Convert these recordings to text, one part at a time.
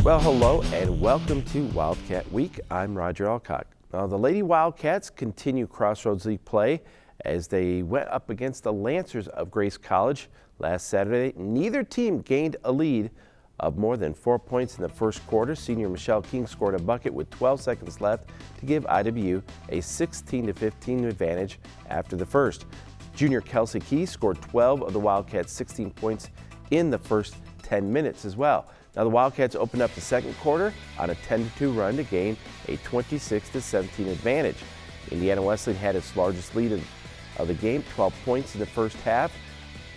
Well, hello and welcome to Wildcat Week. I'm Roger Alcock. Now, the Lady Wildcats continue Crossroads League play as they went up against the Lancers of Grace College last Saturday. Neither team gained a lead of more than 4 points in the first quarter. Senior Michelle King scored a bucket with 12 seconds left to give IWU a 16-15 advantage after the first. Junior Kelsey Key scored 12 of the Wildcats' 16 points in the first 10 minutes as well. Now the Wildcats opened up the second quarter on a 10-2 run to gain a 26-17 advantage. Indiana Wesleyan had its largest lead of the game, 12 points in the first half,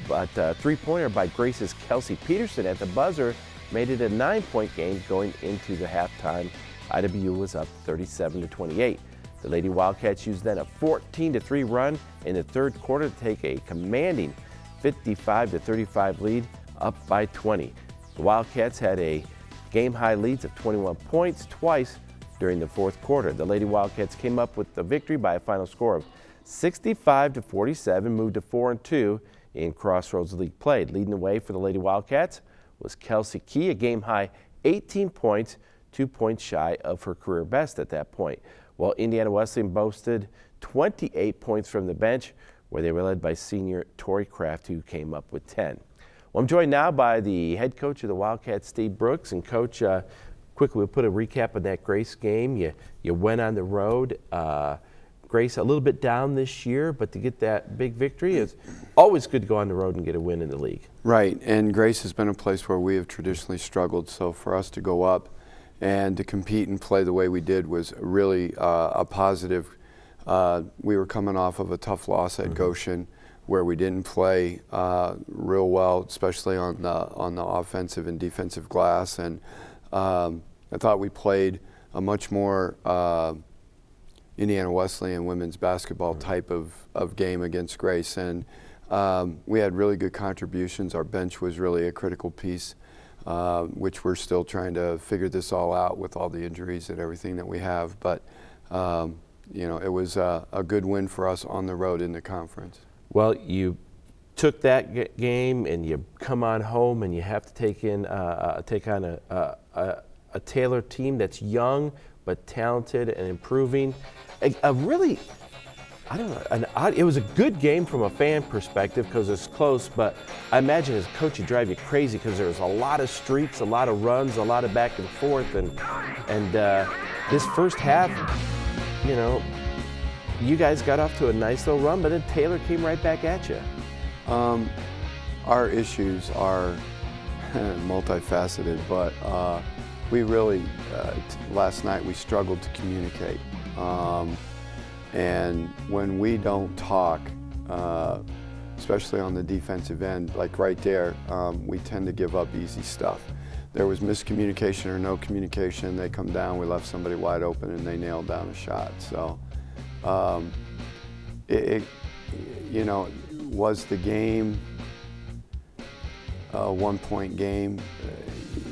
but a three-pointer by Grace's Kelsey Peterson at the buzzer made it a 9-point game going into the halftime. IWU was up 37-28. The Lady Wildcats used then a 14-3 run in the third quarter to take a commanding 55-35 lead, up by 20. The Wildcats had a game-high leads of 21 points twice during the fourth quarter. The Lady Wildcats came up with the victory by a final score of 65-47, moved to 4-2 in Crossroads League play. Leading the way for the Lady Wildcats was Kelsey Key, a game-high 18 points, 2 points shy of her career best at that point. While Indiana Wesleyan boasted 28 points from the bench, where they were led by senior Tori Kraft, who came up with 10. Well, I'm joined now by the head coach of the Wildcats, Steve Brooks. And Coach, quickly we'll put a recap of that Grace game. You went on the road. Grace a little bit down this year, but to get that big victory, it's always good to go on the road and get a win in the league. Right, and Grace has been a place where we have traditionally struggled, so for us to go up and to compete and play the way we did was really a positive. We were coming off of a tough loss at Goshen, where we didn't play real well, especially on the offensive and defensive glass. And I thought we played a much more Indiana Wesleyan women's basketball type of game against Grace. And we had really good contributions. Our bench was really a critical piece, which we're still trying to figure this all out with all the injuries and everything that we have. But it was a good win for us on the road in the conference. Well, you took that game and you come on home and you have to take on a Taylor team that's young but talented and improving. It was a good game from a fan perspective because it's close, but I imagine as a coach it drive you crazy because there was a lot of streaks, a lot of runs, a lot of back and forth, and this first half, you guys got off to a nice little run, but then Taylor came right back at you. Our issues are multifaceted, but we really, last night we struggled to communicate. And when we don't talk, especially on the defensive end, like right there, we tend to give up easy stuff. There was miscommunication or no communication. They come down, we left somebody wide open, and they nailed down a shot. So. Was the game a 1-point game?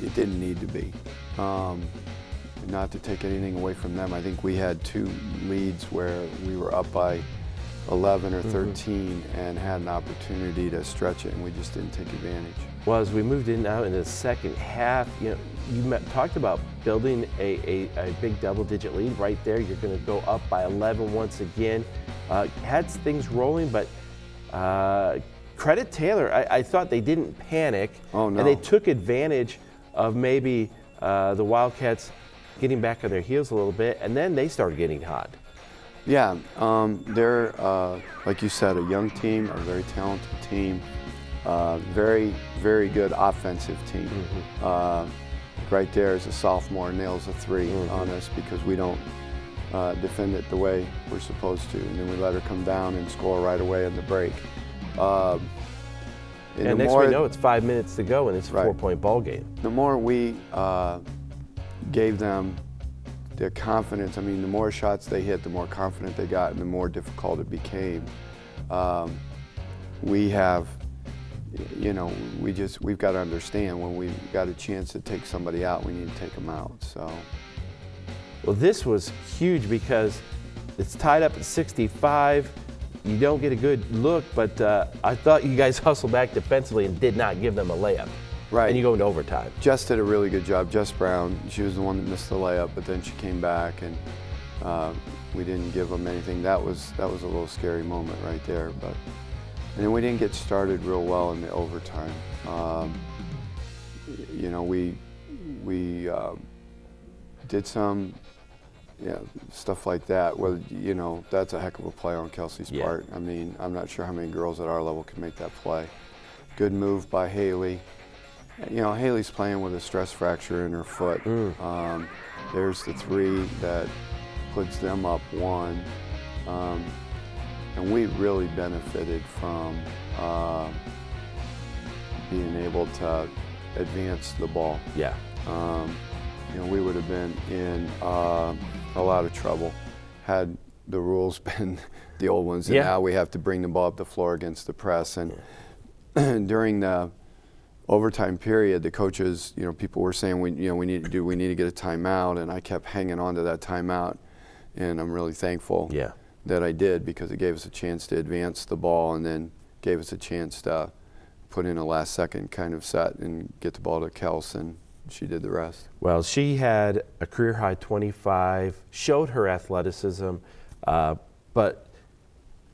It didn't need to be. Not to take anything away from them. I think we had 2 leads where we were up by 11 or 13 and had an opportunity to stretch it, and we just didn't take advantage. Well, as we moved in now into the second half, you talked about building a big double-digit lead right there. You're going to go up by 11 once again. Had things rolling, but credit Taylor. I thought they didn't panic. Oh, no. And they took advantage of maybe the Wildcats getting back on their heels a little bit, and then they started getting hot. Yeah, they're, like you said, a young team, a very talented team, very, very good offensive team. Right there is a sophomore, nails a 3 on us because we don't defend it the way we're supposed to. And then we let her come down and score right away in the break. And next we know it's 5 minutes to go and it's a 4-point ball game. The more we gave them the confidence, the more shots they hit, the more confident they got, and the more difficult it became. We have, we've got to understand when we've got a chance to take somebody out, we need to take them out. So. Well, this was huge because it's tied up at 65. You don't get a good look, but I thought you guys hustled back defensively and did not give them a layup. Right. And you go into overtime. Jess did a really good job. Jess Brown, she was the one that missed the layup, but then she came back and we didn't give them anything. That was a little scary moment right there. And then we didn't get started real well in the overtime. You know, we did some stuff like that. Well, you know, that's a heck of a play on Kelsey's part. I mean, I'm not sure how many girls at our level can make that play. Good move by Haley. You know, Haley's playing with a stress fracture in her foot. There's the three that puts them up one. And we really benefited from being able to advance the ball. Yeah. You know, we would have been in a lot of trouble had the rules been the old ones. And now we have to bring the ball up the floor against the press. And during the overtime period, the coaches, you know, people were saying, we need to get a timeout, and I kept hanging on to that timeout, and I'm really thankful that I did, because it gave us a chance to advance the ball and then gave us a chance to put in a last second kind of set and get the ball to Kels, and she did the rest. Well, she had a career high 25, showed her athleticism, but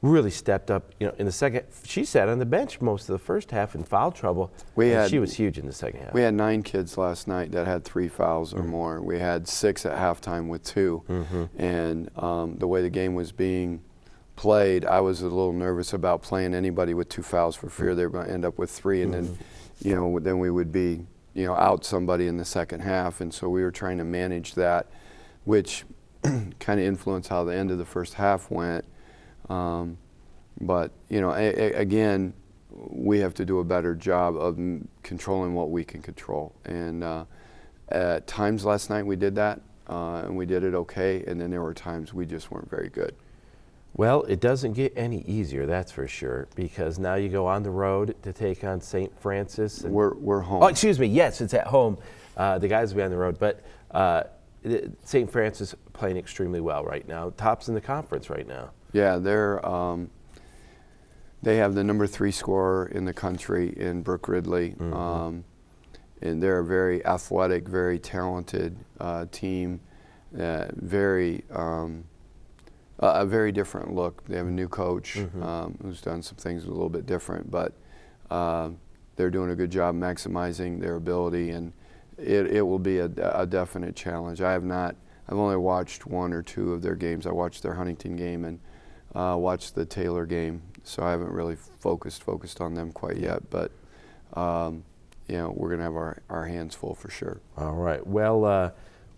really stepped up, you know, in the second. She sat on the bench most of the first half in foul trouble. She was huge in the second half. We had 9 kids last night that had 3 fouls or more. We had 6 at halftime with 2. And the way the game was being played, I was a little nervous about playing anybody with 2 fouls for fear they were going to end up with 3, and then, you know, then we would be, you know, out somebody in the second half. And so we were trying to manage that, which kind of influenced how the end of the first half went. But, you know, again, we have to do a better job of controlling what we can control. And at times last night we did that, and we did it okay. And then there were times we just weren't very good. Well, it doesn't get any easier, that's for sure, because now you go on the road to take on St. Francis. And we're home. Oh, excuse me. Yes, it's at home. The guys will be on the road, but St. Francis playing extremely well right now. Tops in the conference right now. Yeah, they have the number 3 scorer in the country in Brooke Ridley, and they're a very athletic, very talented team. A very different look. They have a new coach who's done some things a little bit different, but they're doing a good job maximizing their ability, and it will be a definite challenge. I've only watched 1 or 2 of their games. I watched their Huntington game and watched the Taylor game, so I haven't really focused on them quite yet. But you know, we're going to have our hands full for sure. All right. Well,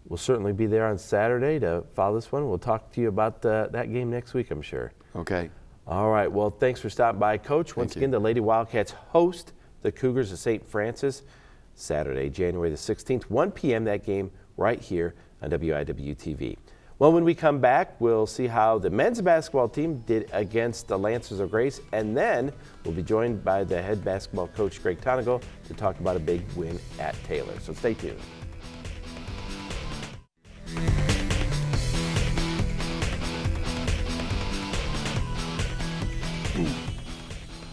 we'll certainly be there on Saturday to follow this one. We'll talk to you about that game next week, I'm sure. Okay. All right. Well, thanks for stopping by, Coach. Once again, the Lady Wildcats host the Cougars of St. Francis Saturday, January the 16th, 1 p.m. that game right here on WIW-TV. Well, when we come back, we'll see how the men's basketball team did against the Lancers of Grace, and then we'll be joined by the head basketball coach, Greg Tonigal, to talk about a big win at Taylor. So stay tuned.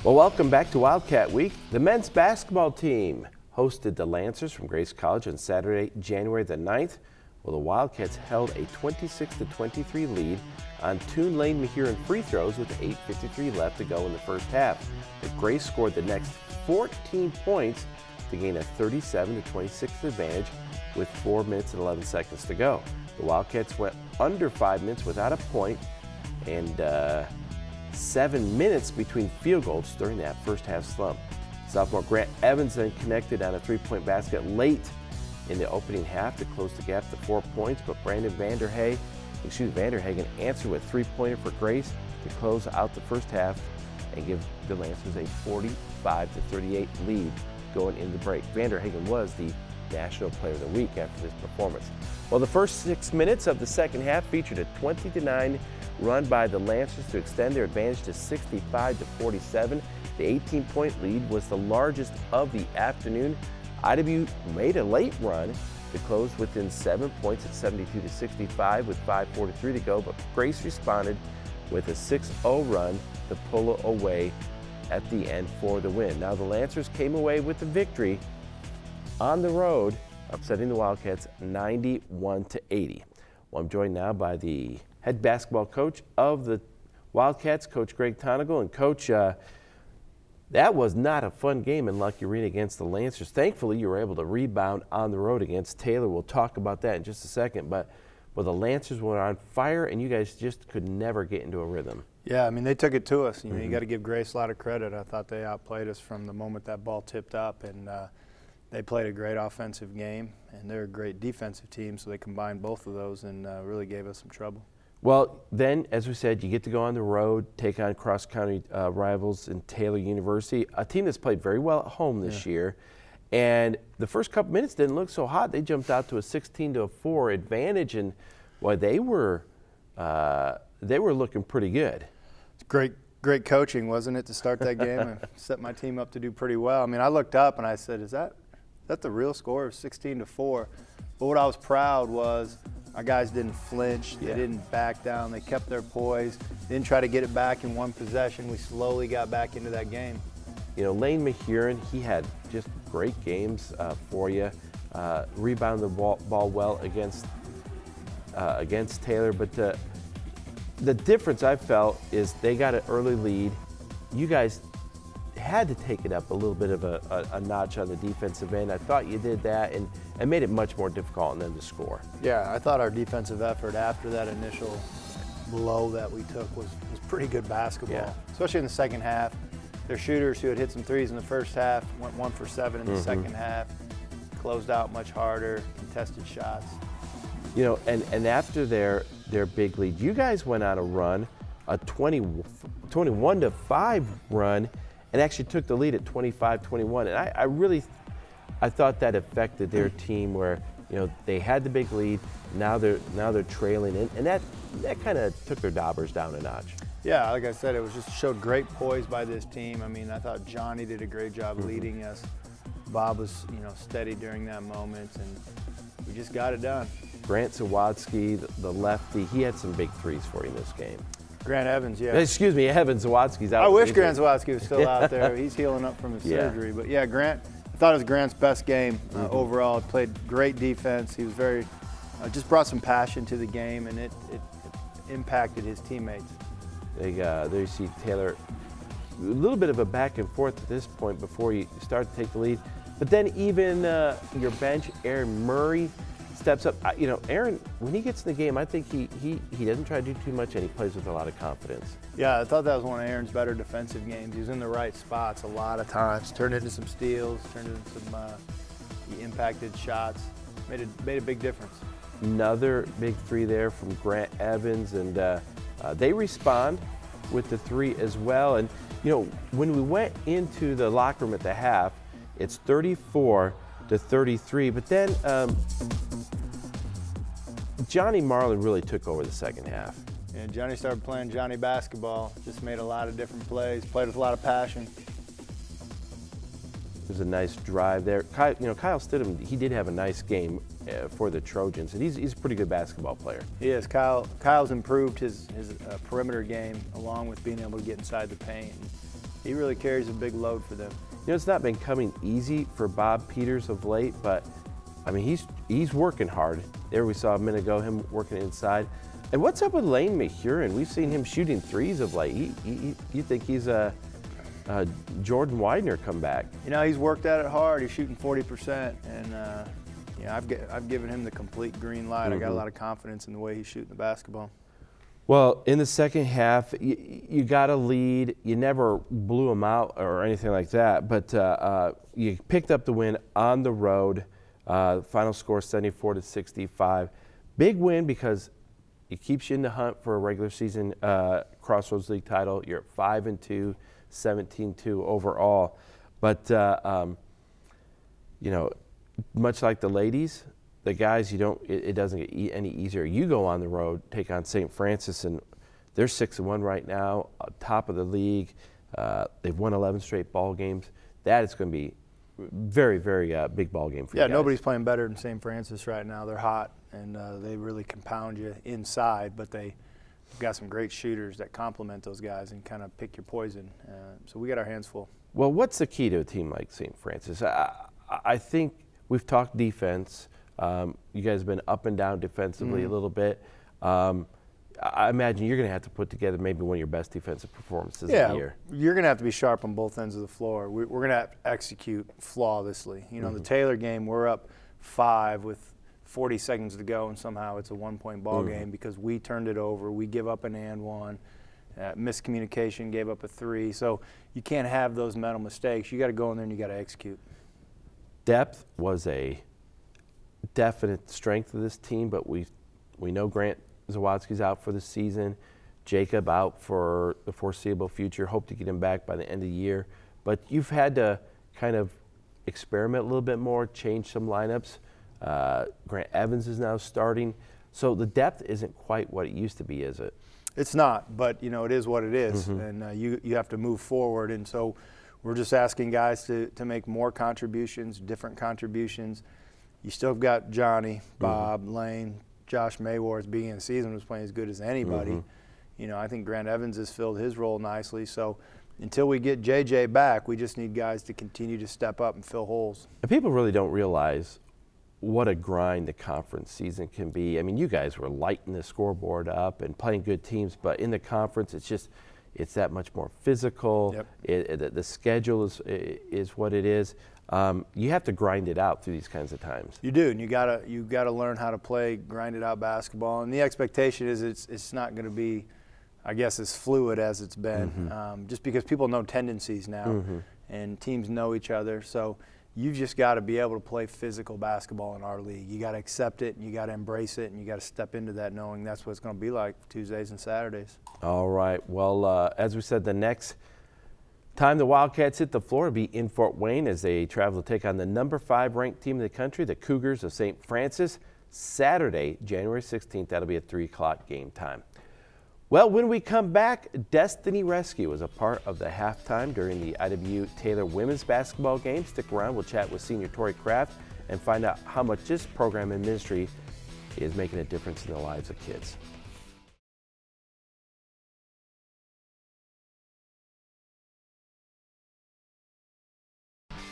Well, welcome back to Wildcat Week. The men's basketball team hosted the Lancers from Grace College on Saturday, January the 9th. Well, the Wildcats held a 26-23 lead on Toon Lane Mahiran free throws with 8:53 left to go in the first half. But Grace scored the next 14 points to gain a 37-26 advantage with 4 minutes and 11 seconds to go. The Wildcats went under 5 minutes without a point, and 7 minutes between field goals during that first half slump. Sophomore Grant Evans then connected on a 3-point basket late in the opening half to close the gap to 4 points, but Brandon Vanderhagen answered with a 3-pointer for Grace to close out the first half and give the Lancers a 45-38 lead going into break. Vanderhagen was the National Player of the Week after this performance. Well, the first 6 minutes of the second half featured a 20-9 run by the Lancers to extend their advantage to 65-47. The 18-point lead was the largest of the afternoon. IW made a late run to close within 7 points at 72-65 with 5:43 to go, but Grace responded with a 6-0 run to pull away at the end for the win. Now the Lancers came away with the victory on the road, upsetting the Wildcats 91-80. Well, I'm joined now by the head basketball coach of the Wildcats, Coach Greg Tonigal. And Coach, that was not a fun game in Lucky Arena against the Lancers. Thankfully, you were able to rebound on the road against Taylor. We'll talk about that in just a second. But the Lancers were on fire, and you guys just could never get into a rhythm. Yeah, I mean, they took it to us. You know, you got to give Grace a lot of credit. I thought they outplayed us from the moment that ball tipped up, and they played a great offensive game, and they're a great defensive team, so they combined both of those and really gave us some trouble. Well, then, as we said, you get to go on the road, take on cross-county rivals in Taylor University, a team that's played very well at home this year. And the first couple minutes didn't look so hot. They jumped out to a 16-4 advantage, and boy, they were looking pretty good. It's great coaching, wasn't it, to start that game and set my team up to do pretty well. I mean, I looked up and I said, is that the real score of 16-4? But what I was proud was our guys didn't flinch. They didn't back down. They kept their poise. They didn't try to get it back in one possession. We slowly got back into that game. You know, Lane Mahurin, he had just great games for you. Rebounded the ball well against Taylor. But the difference I felt is they got an early lead. You guys had to take it up a little bit of a notch on the defensive end. I thought you did that and made it much more difficult on them to score. Yeah, I thought our defensive effort after that initial blow that we took was pretty good basketball, especially in the second half. Their shooters who had hit some threes in the first half went 1 for 7 in the second half, closed out much harder, contested shots. You know, and after their big lead, you guys went on a run, a 21-5 run, and actually took the lead at 25-21. And I thought that affected their team where, you know, they had the big lead, now they're trailing, and that kind of took their Daubers down a notch. Yeah, like I said, it was just showed great poise by this team. I mean, I thought Johnny did a great job leading us. Bob was, you know, steady during that moment, and we just got it done. Grant Zawadski, the lefty, he had some big threes for you in this game. Grant Evans, yeah. Excuse me, Evan Zawadski's out. I wish Grant Zawadski was still out there. He's healing up from his surgery. But yeah, Grant, I thought it was Grant's best game overall. He played great defense. He was very, just brought some passion to the game, and it impacted his teammates. There you see Taylor, a little bit of a back and forth at this point before you start to take the lead. But then even your bench, Aaron Murray, steps up. You know, Aaron, when he gets in the game, I think he doesn't try to do too much, and he plays with a lot of confidence. Yeah, I thought that was one of Aaron's better defensive games. He was in the right spots a lot of times, turned into some steals, turned into some he impacted shots, made a big difference. Another big three there from Grant Evans, and they respond with the three as well. And you know, when we went into the locker room at the half, it's 34-33, but then Johnny Marlin really took over the second half. Yeah, Johnny started playing Johnny basketball, just made a lot of different plays, played with a lot of passion. It was a nice drive there. Kyle Stidham, he did have a nice game for the Trojans, and he's a pretty good basketball player. He is. Kyle's improved his perimeter game along with being able to get inside the paint. He really carries a big load for them. You know, it's not been coming easy for Bob Peters of late, but I mean, he's working hard. There we saw a minute ago him working inside. And what's up with Lane Mahurin? We've seen him shooting threes of late. You think he's a Jordan Widener comeback? You know, he's worked at it hard. He's shooting 40%, and you know, I've given him the complete green light. I got a lot of confidence in the way he's shooting the basketball. Well, in the second half, you got a lead. You never blew them out or anything like that, but you picked up the win on the road. Final score 74-65. Big win because it keeps you in the hunt for a regular season Crossroads League title. You're at 5-2, 17-2 overall. But you know, much like the ladies, the guys, it doesn't get any easier. You go on the road, take on St. Francis, and they're 6-1 right now, top of the league. They've won 11 straight ball games. That is going to be very, very big ball game for you guys. Yeah, nobody's playing better than St. Francis right now. They're hot, and they really compound you inside, but they've got some great shooters that complement those guys and kind of pick your poison. So we got our hands full. Well, what's the key to a team like St. Francis? I think we've talked defense. You guys have been up and down defensively a little bit. I imagine you're going to have to put together maybe one of your best defensive performances of the year. You're going to have to be sharp on both ends of the floor. We're going to have to execute flawlessly. You know, the Taylor game, we're up 5 with 40 seconds to go, and somehow it's a 1-point ball game because we turned it over. We give up an and one. Miscommunication, gave up a 3. So you can't have those mental mistakes. You got to go in there and you got to execute. Depth was a definite strength of this team, but we know Grant Zawadzki's out for the season. Jacob out for the foreseeable future. Hope to get him back by the end of the year. But you've had to kind of experiment a little bit more, change some lineups. Grant Evans is now starting. So the depth isn't quite what it used to be, is it? It's not, but you know, it is what it is. And you have to move forward. And so we're just asking guys to make more contributions, different contributions. You still have got Johnny, Bob, Lane, Josh Maywar, at the beginning of the season was playing as good as anybody. You know, I think Grant Evans has filled his role nicely. So until we get JJ back, we just need guys to continue to step up and fill holes. And people really don't realize what a grind the conference season can be. I mean, you guys were lighting the scoreboard up and playing good teams, but in the conference, it's that much more physical. The schedule is what it is. You have to grind it out through these kinds of times. You do, and you gotta learn how to play grinded out basketball. And the expectation is it's not going to be, I guess, as fluid as it's been, just because people know tendencies now, and teams know each other. So you've just got to be able to play physical basketball in our league. You got to accept it, and you got to embrace it, and you got to step into that knowing that's what it's going to be like Tuesdays and Saturdays. All right. Well, as we said, the next time the Wildcats hit the floor will be in Fort Wayne as they travel to take on the number 5 ranked team in the country, the Cougars of St. Francis, Saturday, January 16th. That'll be at 3 o'clock game time. Well, when we come back, Destiny Rescue was a part of the halftime during the IW Taylor women's basketball game. Stick around. We'll chat with senior Tori Kraft and find out how much this program and ministry is making a difference in the lives of kids.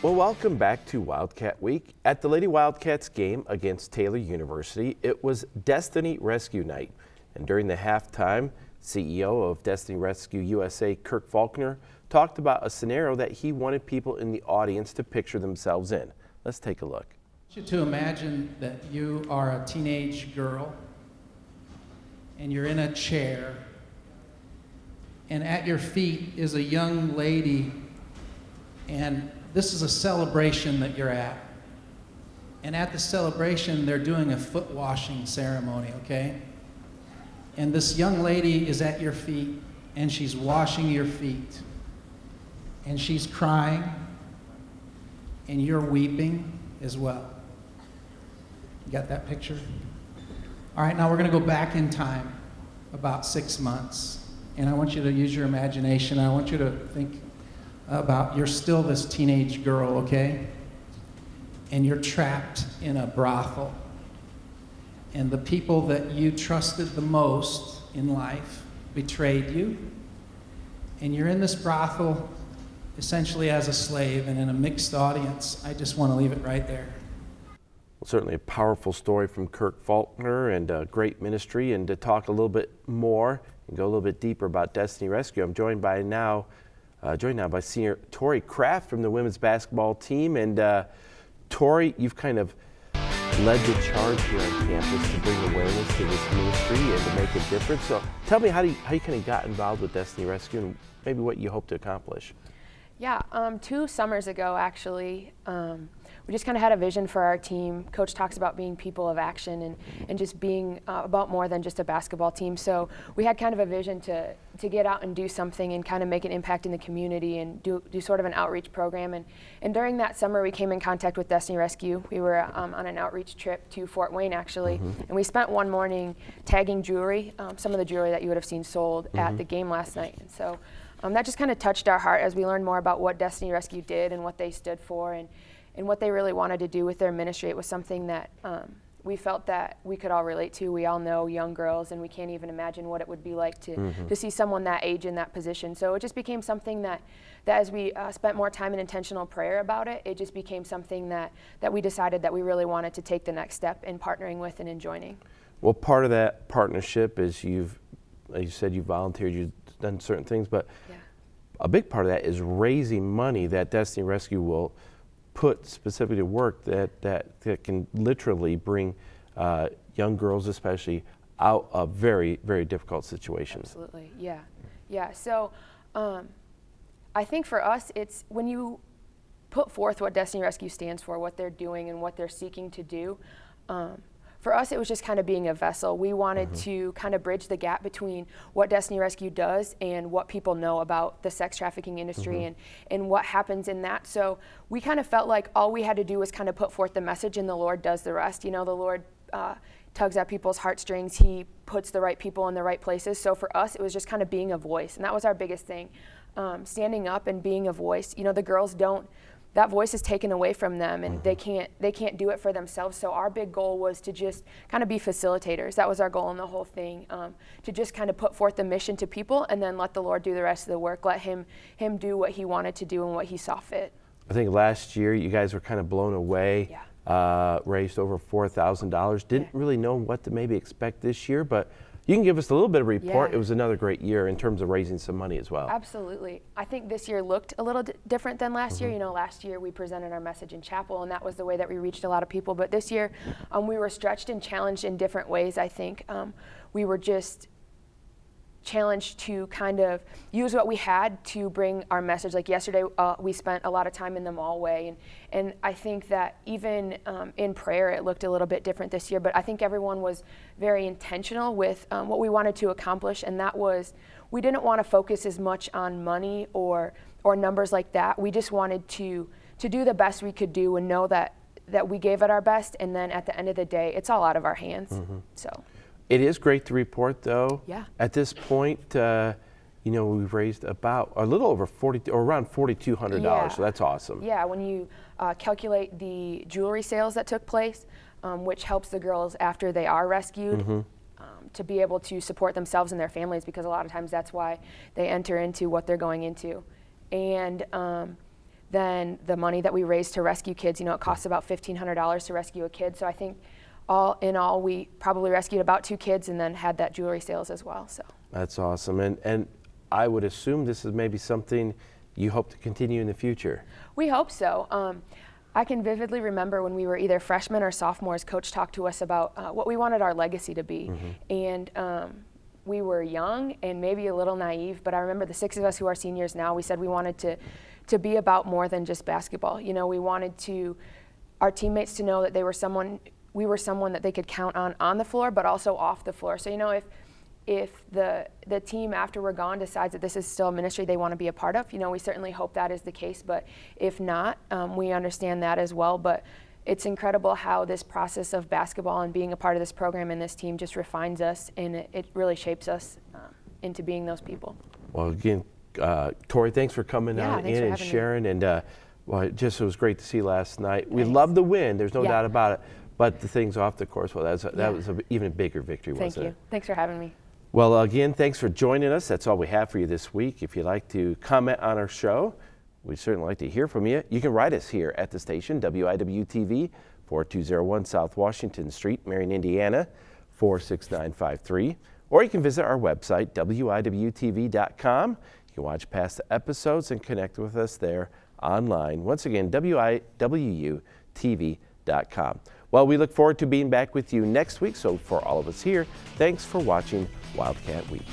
Well, welcome back to Wildcat Week. At the Lady Wildcats game against Taylor University, it was Destiny Rescue Night. And during the halftime, CEO of Destiny Rescue USA, Kirk Faulkner, talked about a scenario that he wanted people in the audience to picture themselves in. Let's take a look. I want you to imagine that you are a teenage girl and you're in a chair, and at your feet is a young lady, and this is a celebration that you're at. And at the celebration, they're doing a foot washing ceremony, okay? And this young lady is at your feet, and she's washing your feet. And she's crying, and you're weeping as well. You got that picture? All right, now we're going to go back in time about 6 months. And I want you to use your imagination. I want you to think about you're still this teenage girl, okay? And you're trapped in a brothel. And the people that you trusted the most in life betrayed you. And you're in this brothel essentially as a slave and in a mixed audience. I just want to leave it right there. Well, certainly a powerful story from Kirk Faulkner and a great ministry. And to talk a little bit more and go a little bit deeper about Destiny Rescue, I'm joined now by senior Tori Kraft from the women's basketball team. And Tori, you've kind of led the charge here on campus to bring awareness to this ministry and to make a difference. So tell me how you kind of got involved with Destiny Rescue and maybe what you hope to accomplish. Yeah, 2 summers ago, actually, we just kind of had a vision for our team. Coach talks about being people of action and just being about more than just a basketball team. So we had kind of a vision to get out and do something and kind of make an impact in the community and do sort of an outreach program. And during that summer, we came in contact with Destiny Rescue. We were on an outreach trip to Fort Wayne, actually, and we spent one morning tagging jewelry, some of the jewelry that you would have seen sold at the game last night. And so that just kind of touched our heart as we learned more about what Destiny Rescue did and what they stood for and what they really wanted to do with their ministry. It was something that we felt that we could all relate to. We all know young girls, and we can't even imagine what it would be like to see someone that age in that position. So it just became something that as we spent more time in intentional prayer about it, it just became something that we decided that we really wanted to take the next step in partnering with and in joining. Well, part of that partnership is like you said, you volunteered, you've done certain things, but a big part of that is raising money that Destiny Rescue will put specifically to work that can literally bring young girls especially out of very, very difficult situations. Absolutely, yeah. So I think for us, it's when you put forth what Destiny Rescue stands for, what they're doing and what they're seeking to do, for us, it was just kind of being a vessel. We wanted to kind of bridge the gap between what Destiny Rescue does and what people know about the sex trafficking industry and what happens in that. So we kind of felt like all we had to do was kind of put forth the message, and the Lord does the rest. You know, the Lord tugs at people's heartstrings. He puts the right people in the right places. So for us, it was just kind of being a voice, and that was our biggest thing, standing up and being a voice. You know, the girls don't. That voice is taken away from them, and they can't do it for themselves. So our big goal was to just kind of be facilitators. That was our goal in the whole thing, to just kind of put forth the mission to people, and then let the Lord do the rest of the work. Let him do what he wanted to do and what he saw fit. I think last year you guys were kind of blown away. Raised over $4,000. Didn't really know what to maybe expect this year, but you can give us a little bit of a report. It was another great year in terms of raising some money as well. Absolutely. I think this year looked a little different than last year. You know, last year we presented our message in chapel, and that was the way that we reached a lot of people. But this year we were stretched and challenged in different ways, I think. We were just challenged to kind of use what we had to bring our message. Like yesterday, we spent a lot of time in the mallway, and I think that even in prayer, it looked a little bit different this year. But I think everyone was very intentional with what we wanted to accomplish, and that was we didn't want to focus as much on money or numbers like that. We just wanted to do the best we could do and know that we gave it our best, and then at the end of the day, it's all out of our hands. So. It is great to report, though. Yeah. At this point, you know, we've raised about a little over around $4,200. So that's awesome. Yeah. When you calculate the jewelry sales that took place, which helps the girls after they are rescued to be able to support themselves and their families, because a lot of times that's why they enter into what they're going into, and then the money that we raised to rescue kids. You know, it costs about $1,500 to rescue a kid. So I think. All in all, we probably rescued about 2 kids and then had that jewelry sales as well. So that's awesome. And I would assume this is maybe something you hope to continue in the future. We hope so. I can vividly remember when we were either freshmen or sophomores, Coach talked to us about what we wanted our legacy to be. And we were young and maybe a little naive, but I remember the 6 of us who are seniors now, we said we wanted to be about more than just basketball. You know, we wanted our teammates to know that we were someone that they could count on the floor, but also off the floor. So, you know, if the team after we're gone decides that this is still a ministry they want to be a part of, you know, we certainly hope that is the case. But if not, we understand that as well. But it's incredible how this process of basketball and being a part of this program and this team just refines us, and it really shapes us into being those people. Well, again, Tori, thanks for coming on in and sharing. And well, it was great to see last night. We love the win. There's no doubt about it. But the things off the course, well, that was an even bigger victory, wasn't it? Thank you. Thanks for having me. Well, again, thanks for joining us. That's all we have for you this week. If you'd like to comment on our show, we'd certainly like to hear from you. You can write us here at the station, WIWTV, 4201 South Washington Street, Marion, Indiana, 46953. Or you can visit our website, WIWTV.com. You can watch past episodes and connect with us there online. Once again, WIWTV.com. Well, we look forward to being back with you next week. So for all of us here, thanks for watching Wildcat Week.